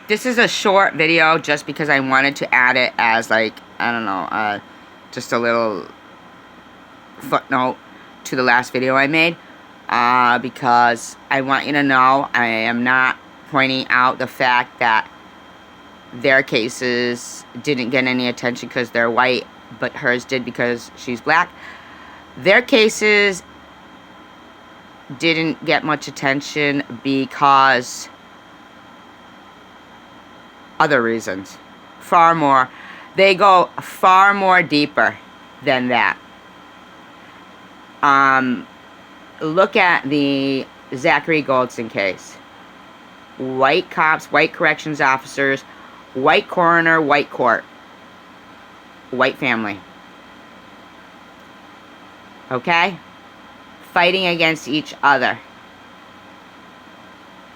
This is a short video just because I wanted to add it as, like, I don't know, just a little footnote to the last video I made. Because I want you to know I am not pointing out the fact that their cases didn't get any attention because they're white, but hers did because she's black. Their cases didn't get much attention because other reasons. Far more. They go far more deeper than that. Look at the Zachary Goldson case. White cops, white corrections officers, white coroner, white court, white family. Okay? Fighting against each other.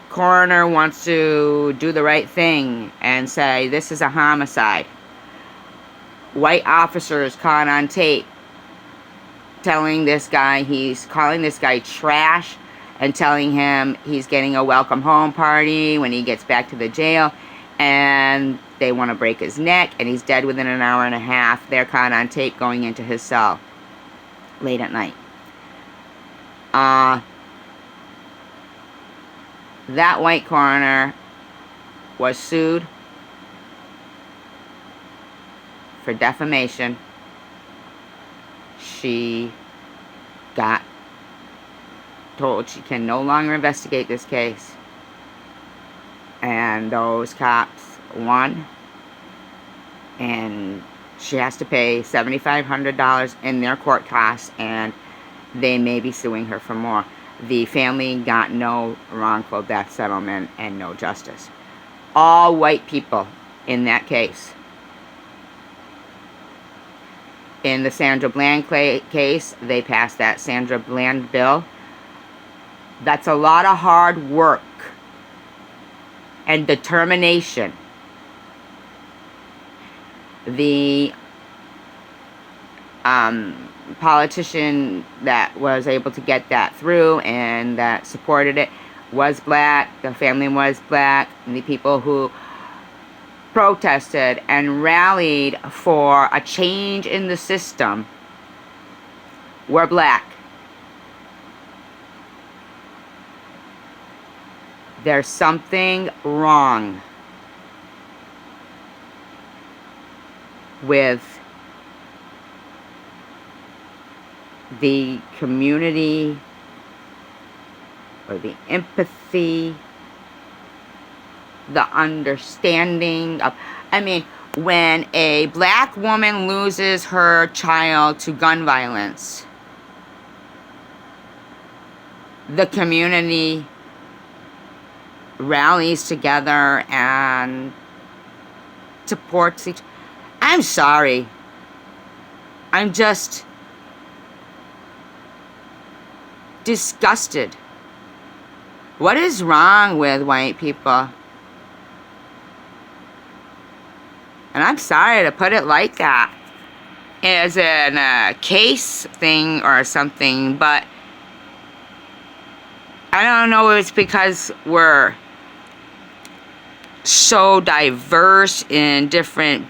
Coroner wants to do the right thing and say this is a homicide. White officers caught on tape telling this guy, he's calling this guy trash and telling him he's getting a welcome home party when he gets back to the jail, and they want to break his neck and he's dead within an hour and a half. They're caught on tape going into his cell late at night. That white coroner was sued for defamation. She got told she can no longer investigate this case. And those cops won. And she has to pay $7,500 in their court costs, and they may be suing her for more. The family got no wrongful death settlement and no justice. All white people in that case. In the Sandra Bland case, they passed that Sandra Bland bill. That's a lot of hard work and determination. The politician that was able to get that through and that supported it was black. The family was black. And the people who protested and rallied for a change in the system were black. There's something wrong with the community or the empathy, the understanding of, I mean, when a black woman loses her child to gun violence, the community rallies together and supports each. I'm sorry. I'm just disgusted. What is wrong with white people? And I'm sorry to put it like that as a case thing or something, but I don't know if it's because we're so diverse in different,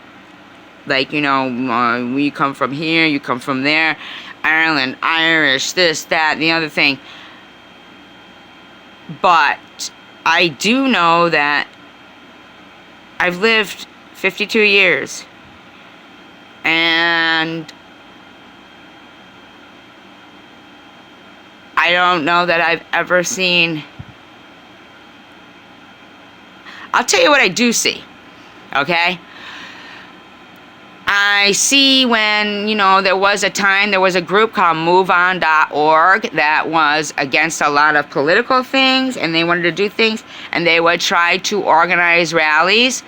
like, you know, we come from here, you come from there, Ireland, Irish, this, that, and the other thing. But I do know that I've lived 52 years, and I don't know that I've ever seen. I'll tell you what I do see, okay? I see when, you know, there was a group called MoveOn.org that was against a lot of political things, and they wanted to do things, and they would try to organize rallies,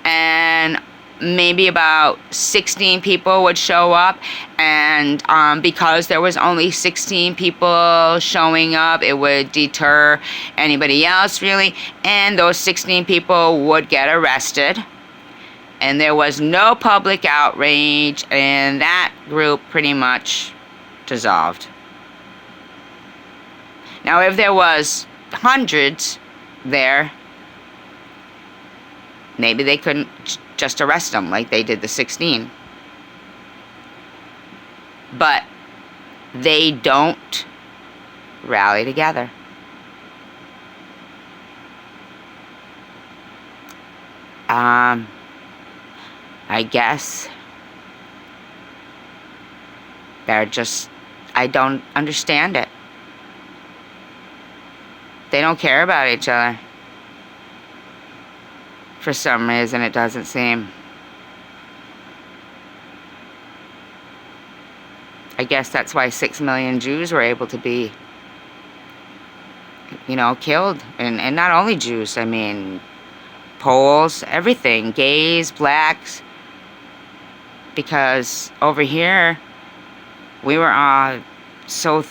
and maybe about 16 people would show up, and because there was only 16 people showing up, it would deter anybody else, really, and those 16 people would get arrested. And there was no public outrage, and that group pretty much dissolved. Now, if there was hundreds there, Maybe they couldn't just arrest them like they did the 16. But they don't rally together. I guess they're just, I don't understand it. They don't care about each other. For some reason, it doesn't seem. I guess that's why 6 million Jews were able to be, killed. And not only Jews, I mean, Poles, everything, gays, blacks. Because over here, we were all so,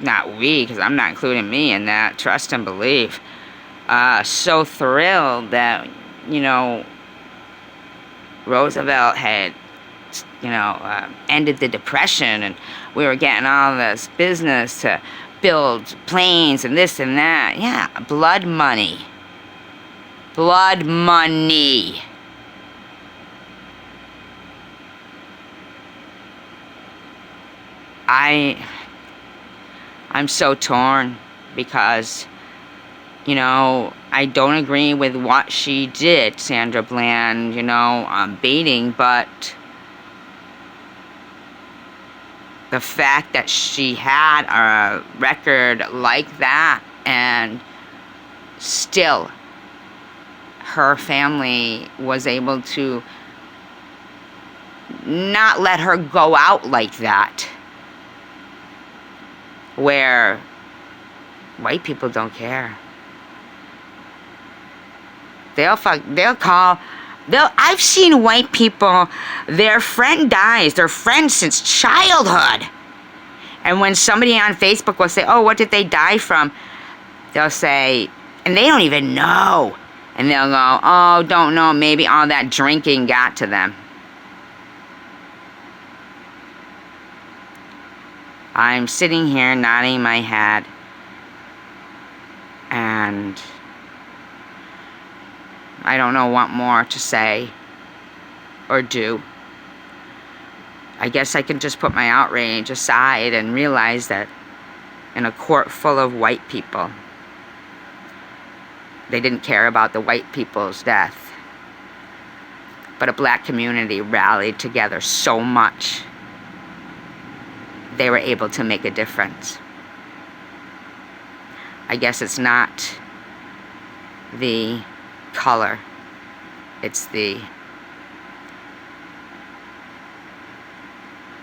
not we, because I'm not including me in that, trust and believe, so thrilled that, Roosevelt had, ended the Depression, and we were getting all this business to build planes and this and that. Yeah, blood money. Blood money. I'm so torn because, I don't agree with what she did, Sandra Bland, baiting, but the fact that she had a record like that and still her family was able to not let her go out like that, where white people don't care. I've seen white people, their friend dies, their friend since childhood. And when somebody on Facebook will say, oh, what did they die from? They'll say, and they don't even know. And they'll go, oh, don't know, maybe all that drinking got to them. I'm sitting here nodding my head, and I don't know what more to say or do. I guess I can just put my outrage aside and realize that in a court full of white people, they didn't care about the white people's death. But a black community rallied together so much, they were able to make a difference. I guess it's not the color, it's the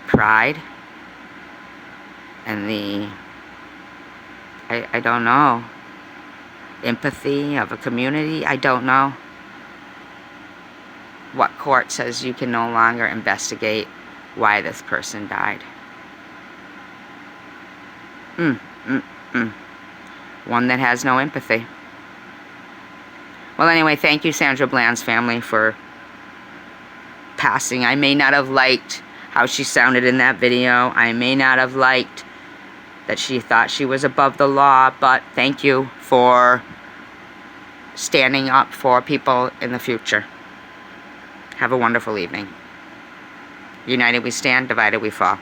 pride and the, I don't know, empathy of a community. I don't know. What court says you can no longer investigate why this person died? One that has no empathy. Well, anyway, thank you, Sandra Bland's family, for passing. I may not have liked how she sounded in that video. I may not have liked that she thought she was above the law, but thank you for standing up for people in the future. Have a wonderful evening. United we stand, divided we fall.